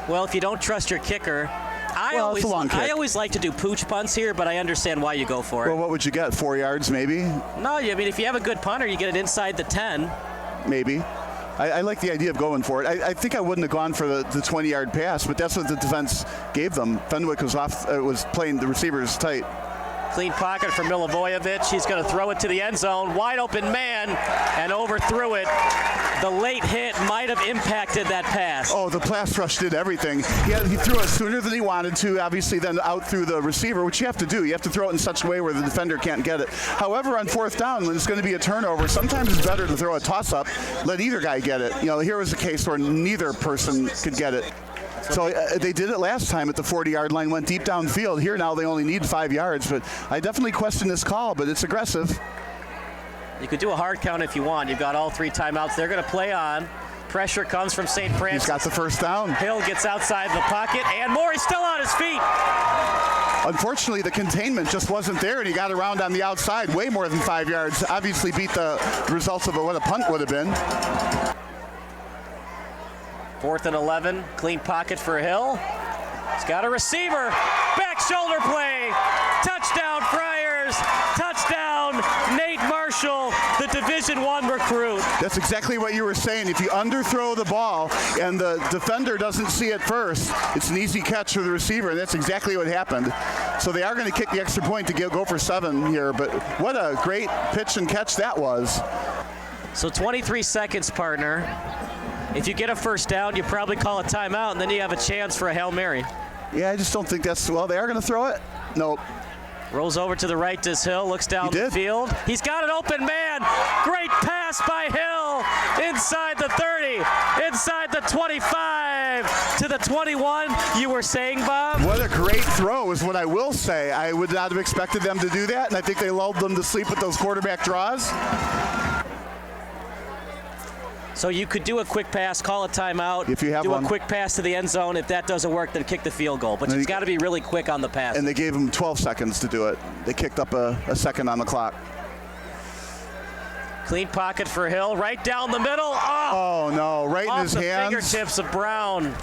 Well, if you don't trust your kicker, I always like to do pooch punts here, but I understand why you go for it. Well, what would you get? 4 yards, maybe? No, I mean, if you have a good punter, you get it inside the 10. Maybe. I like the idea of going for it. I think I wouldn't have gone for the 20-yard pass, but that's what the defense gave them. Fenwick was playing the receivers tight. Clean pocket for Milivojevic. He's going to throw it to the end zone. Wide open man, and overthrew it. The late hit might have impacted that pass. Oh, the pass rush did everything. He threw it sooner than he wanted to, obviously, then out through the receiver, which you have to do. You have to throw it in such a way where the defender can't get it. However, on fourth down, when it's going to be a turnover, sometimes it's better to throw a toss-up, let either guy get it. You know, here was a case where neither person could get it. So they did it last time at the 40-yard line, went deep downfield. Here now they only need 5 yards, but I definitely question this call, but it's aggressive. You could do a hard count if you want. You've got all 3 timeouts. They're going to play on. Pressure comes from St. Francis. He's got the first down. Hill gets outside the pocket, and Morey's still on his feet. Unfortunately, the containment just wasn't there, and he got around on the outside way more than 5 yards. Obviously beat the results of what a punt would have been. 4th and 11, clean pocket for Hill. He's got a receiver, back shoulder play, touchdown Friars, touchdown Nate Marshall, the Division I recruit. That's exactly what you were saying. If you underthrow the ball and the defender doesn't see it first, it's an easy catch for the receiver, and that's exactly what happened. So they are going to kick the extra point to go for 7 here, but what a great pitch and catch that was. So 23 seconds, partner. If you get a first down, you probably call a timeout, and then you have a chance for a Hail Mary. Yeah, I just don't think that's, well, they are going to throw it. Nope. Rolls over to the right, does Hill, looks down the field. He's got an open man. Great pass by Hill. Inside the 30, inside the 25, to the 21. You were saying, Bob? What a great throw is what I will say. I would not have expected them to do that, and I think they lulled them to sleep with those quarterback draws. So you could do a quick pass, call a timeout, if you have do one. A quick pass to the end zone. If that doesn't work, then kick the field goal. But you've got to be really quick on the pass. And they gave him 12 seconds to do it. They kicked up a second on the clock. Clean pocket for Hill, right down the middle. Oh no, right in his hands. Off the fingertips of Brown.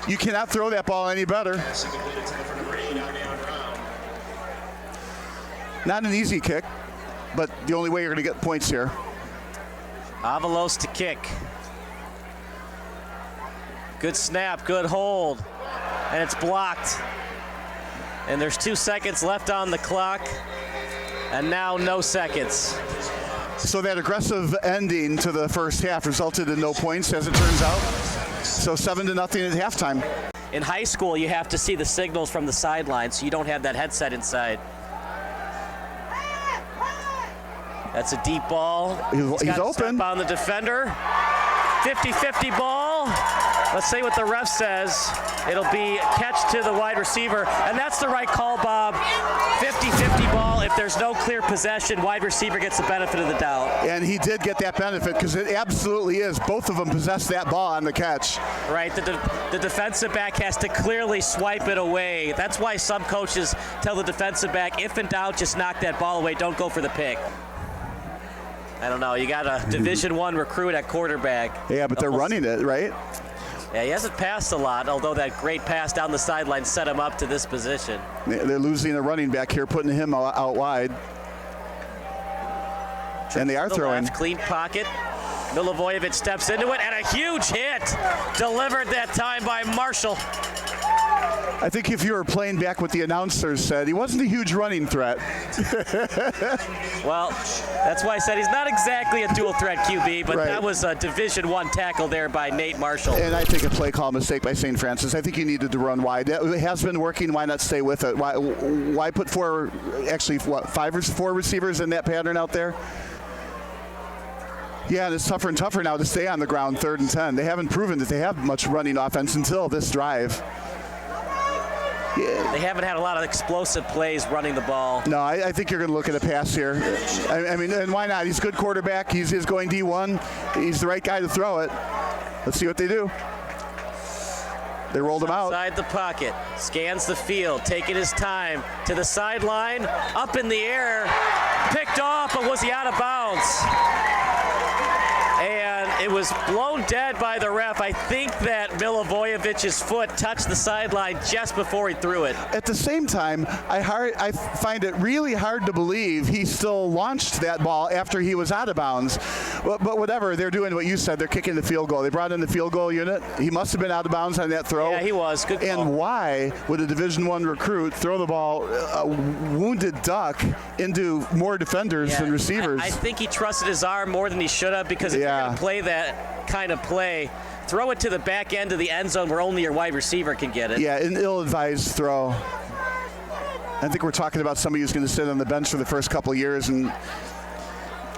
You cannot throw that ball any better. Not an easy kick, but the only way you're going to get points here. Avalos to kick. Good snap, good hold, and it's blocked. And there's 2 seconds left on the clock, and now no seconds. So that aggressive ending to the first half resulted in no points, as it turns out. So 7-0 at halftime. In high school, you have to see the signals from the sideline, so you don't have that headset inside. That's a deep ball. He's open. Step on the defender. 50-50 ball. Let's see what the ref says. It'll be catch to the wide receiver, and that's the right call, Bob. 50-50 ball. If there's no clear possession, wide receiver gets the benefit of the doubt. And he did get that benefit because it absolutely is. Both of them possessed that ball on the catch. Right. The defensive back has to clearly swipe it away. That's why some coaches tell the defensive back, if in doubt, just knock that ball away. Don't go for the pick. I don't know. You got a Division I recruit at quarterback. Yeah, but they're running it, right? Yeah, he hasn't passed a lot, although that great pass down the sideline set him up to this position. They're losing a running back here, putting him out wide. And they are throwing. Left, clean pocket. Milivojevic steps into it, and a huge hit. Delivered that time by Marshall. I think if you were playing back what the announcers said, he wasn't a huge running threat. Well, that's why I said he's not exactly a dual threat QB, but that was a Division I tackle there by Nate Marshall. And I think a play call mistake by St. Francis. I think you needed to run wide. It has been working. Why not stay with it? Why put 5 or 4 receivers in that pattern out there? Yeah, and it's tougher and tougher now to stay on the ground 3rd and 10. They haven't proven that they have much running offense until this drive. Yeah. They haven't had a lot of explosive plays running the ball. No, I think you're going to look at a pass here. I mean, and why not? He's a good quarterback. He's going D1. He's the right guy to throw it. Let's see what they do. They rolled him out. Inside the pocket, scans the field, taking his time to the sideline, up in the air, picked off, but was he out of bounds? and it was blown dead by the ref. I think that Milivojevic's foot touched the sideline just before he threw it. At the same time, I find it really hard to believe he still launched that ball after he was out of bounds. But whatever, they're doing what you said. They're kicking the field goal. They brought in the field goal unit. He must have been out of bounds on that throw. Yeah, he was. Good call. And why would a Division I recruit throw the ball, a wounded duck, into more defenders than receivers? I think he trusted his arm more than he should have, because if you're going to play that kind of play, throw it to the back end of the end zone where only your wide receiver can get it. Yeah, an ill-advised throw. I think we're talking about somebody who's going to sit on the bench for the first couple of years and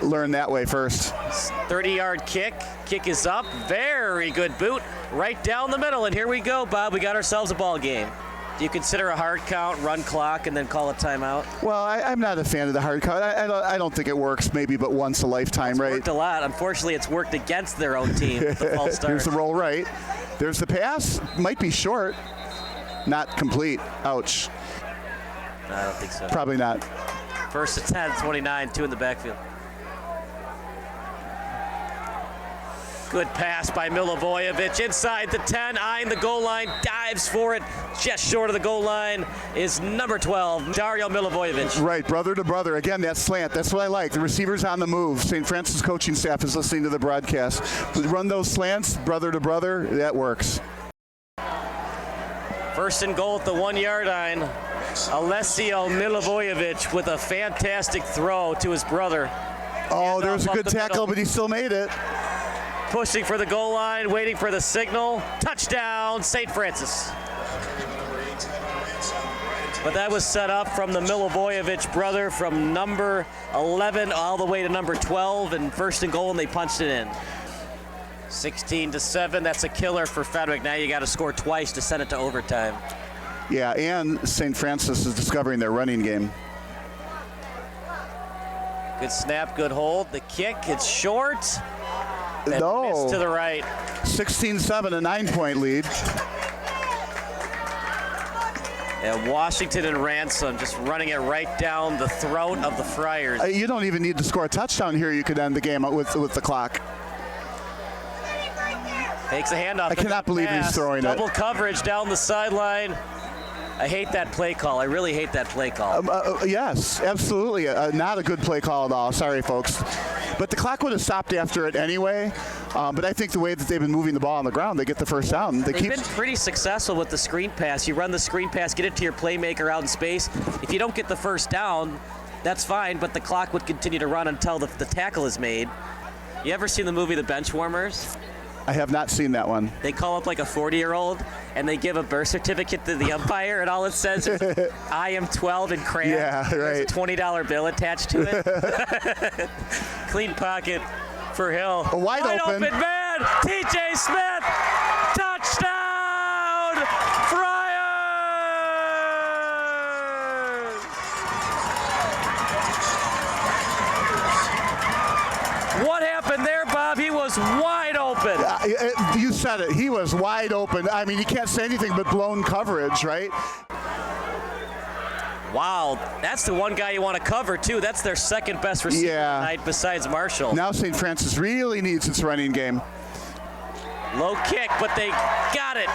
learn that way first. 30-yard kick. Kick is up. Very good boot. Right down the middle. And here we go, Bob. We got ourselves a ball game. Do you consider a hard count, run clock, and then call a timeout? Well, I'm not a fan of the hard count. I don't think it works maybe but once a lifetime, It's right? worked a lot. Unfortunately, it's worked against their own team. The false start. Here's the roll right. There's the pass. Might be short. Not complete. Ouch. No, I don't think so. Probably not. First and 10, 29, 2 in the backfield. Good pass by Milivojevic inside the 10, eyeing the goal line, dives for it. Just short of the goal line is number 12, Dario Milivojevic. Right, brother to brother. Again, that slant. That's what I like. The receiver's on the move. St. Francis coaching staff is listening to the broadcast. Run those slants, brother to brother. That works. First and goal at the 1-yard line. Alessio Milivojevic with a fantastic throw to his brother. Oh, there was a good tackle, but he still made it. Pushing for the goal line, waiting for the signal. Touchdown, St. Francis. But that was set up from the Milivojevic brother from number 11 all the way to number 12, and first and goal, and they punched it in. 16-7, that's a killer for Fenwick. Now you got to score twice to send it to overtime. Yeah, and St. Francis is discovering their running game. Good snap, good hold. The kick, it's short. And No. missed to the right. 16-7, a 9-point lead. And Washington and Ransom just running it right down the throat of the Friars. You don't even need to score a touchdown here. You could end the game with the clock. Takes a handoff. I cannot believe he's throwing it. Double coverage down the sideline. I hate that play call. I really hate that play call. Yes, absolutely. Not a good play call at all. Sorry, folks. But the clock would have stopped after it anyway. But I think the way that they've been moving the ball on the ground, they get the first down. They've been pretty successful with the screen pass. You run the screen pass, get it to your playmaker out in space. If you don't get the first down, that's fine, but the clock would continue to run until the tackle is made. You ever seen the movie The Benchwarmers? I have not seen that one. They call up like a 40-year-old, and they give a birth certificate to the umpire, and all it says is, I am 12 in crayon. Yeah, right. There's a $20 bill attached to it. Clean pocket for Hill. Wide open. Man. TJ Smith. Touchdown. Friars. What happened there, Bob? He was wide open. You said it. He was wide open. I mean, you can't say anything but blown coverage, right? Wow, that's the one guy you want to cover, too. That's their second best receiver tonight besides Marshall. Now St. Francis really needs its running game. Low kick, but they got it.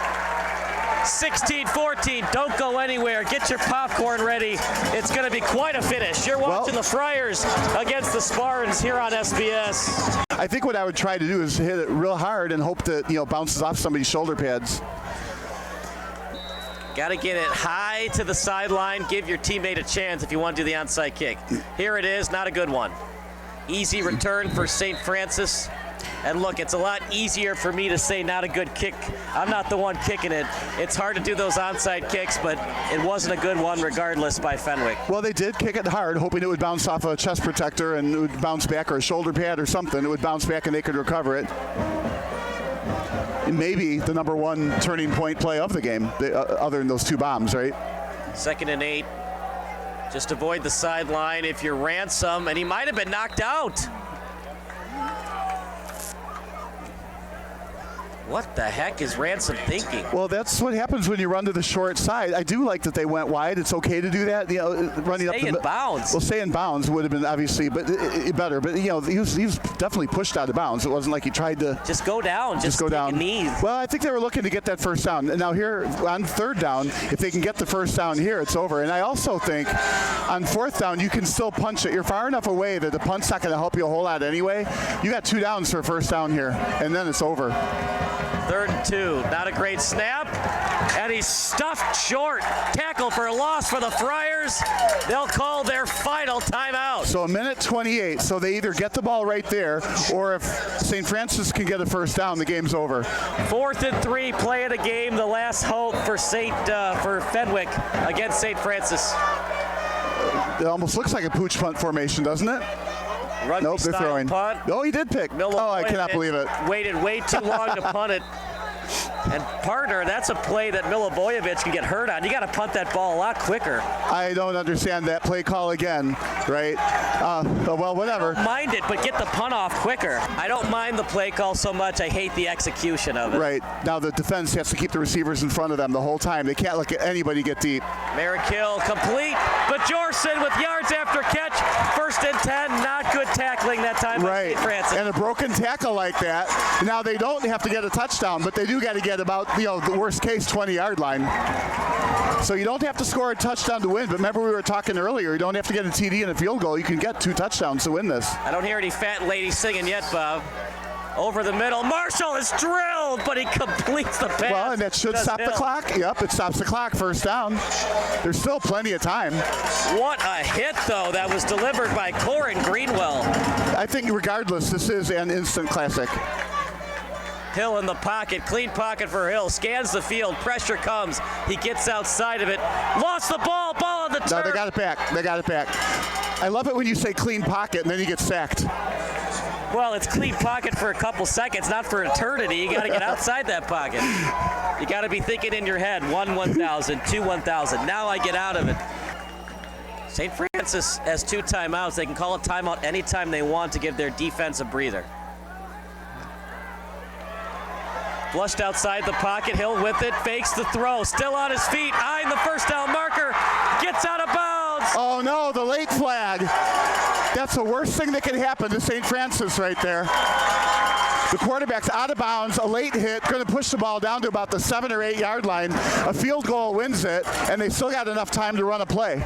16-14, don't go anywhere. Get your popcorn ready. It's going to be quite a finish. You're watching the Friars against the Spartans here on SBS. I think what I would try to do is hit it real hard and hope that, bounces off somebody's shoulder pads. Got to get it high to the sideline. Give your teammate a chance if you want to do the onside kick. Here it is, not a good one. Easy return for St. Francis. And look, it's a lot easier for me to say not a good kick. I'm not the one kicking it. It's hard to do those onside kicks, but it wasn't a good one regardless by Fenwick. Well, they did kick it hard, hoping it would bounce off a chest protector and it would bounce back, or a shoulder pad or something. It would bounce back and they could recover it. Maybe the number one turning point play of the game, other than those two bombs, right? 2nd and 8. Just avoid the sideline if you're Ransom, and he might have been knocked out. What the heck is Ransom thinking? Well, that's what happens when you run to the short side. I do like that they went wide. It's okay to do that. Running Stay up in bounds. Well, stay in bounds would have been obviously, but better. But he was definitely pushed out of bounds. It wasn't like he tried to just go down. Just go down. Knees. Well, I think they were looking to get that first down. And now here on third down, if they can get the first down here, it's over. And I also think on fourth down, you can still punch it. You're far enough away that the punt's not going to help you a whole lot anyway. You got 2 downs for a first down here, and then it's over. 3rd and 2. Not a great snap. And he's stuffed short. Tackle for a loss for the Friars. They'll call their final timeout. So 1:28. So they either get the ball right there, or if St. Francis can get a first down, the game's over. 4th and 3. Play of the game. The last hope for Fenwick against St. Francis. It almost looks like a pooch punt formation, doesn't it? Rugby nope, they're throwing. Punt. Oh, he did pick. I cannot believe it. Waited way too long to punt it. And partner, that's a play that Milivojevic can get hurt on. You got to punt that ball a lot quicker. I don't understand that play call again, right? Well, whatever. I don't mind it, but get the punt off quicker. I don't mind the play call so much. I hate the execution of it. Right. Now the defense has to keep the receivers in front of them the whole time. They can't let anybody get deep. Merrick-Hill complete, but Jorson with yards after catch. 1st and 10. Not good tackling that time by St. Francis. And a broken tackle like that. Now they don't have to get a touchdown, but they do got to get about the worst case 20-yard line. So you don't have to score a touchdown to win. But remember we were talking earlier, you don't have to get a TD and a field goal. You can get 2 touchdowns to win this. I don't hear any fat ladies singing yet, Bob. Over the middle, Marshall is drilled, but he completes the pass. Well, and that should stop the clock. Yep, it stops the clock. First down. There's still plenty of time. What a hit, though, that was delivered by Corin Greenwell. I think regardless, this is an instant classic. Hill in the pocket, clean pocket for Hill, scans the field, pressure comes, he gets outside of it, lost the ball on the turf. No, they got it back. I love it when you say clean pocket and then you get sacked. Well, it's clean pocket for a couple seconds, not for eternity. You got to get outside that pocket. You got to be thinking in your head, 1,000, 2, 1,000. Now I get out of it. St. Francis has 2 timeouts. They can call a timeout anytime they want to give their defense a breather. Flushed outside the pocket, Hill with it, fakes the throw, still on his feet, eyeing the first down marker, gets out of bounds. Oh no, the late flag. That's the worst thing that can happen to St. Francis right there. The quarterback's out of bounds, a late hit, going to push the ball down to about the 7 or 8 yard line. A field goal wins it, and they still got enough time to run a play.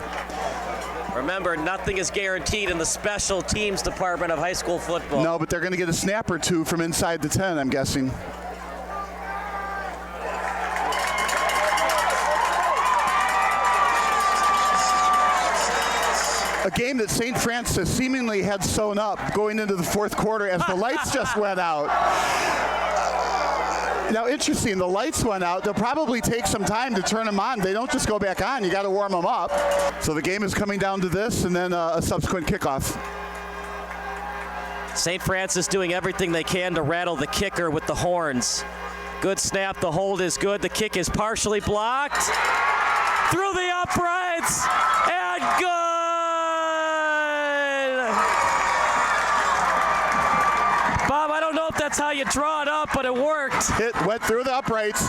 Remember, nothing is guaranteed in the special teams department of high school football. No, but they're going to get a snap or 2 from inside the 10, I'm guessing. A game that St. Francis seemingly had sewn up going into the 4th quarter as the lights just went out. Now, interesting, the lights went out. They'll probably take some time to turn them on. They don't just go back on. You got to warm them up. So the game is coming down to this and then a subsequent kickoff. St. Francis doing everything they can to rattle the kicker with the horns. Good snap. The hold is good. The kick is partially blocked. Through the uprights and good. Bob, I don't know if that's how you draw it up, but it worked. It went through the uprights.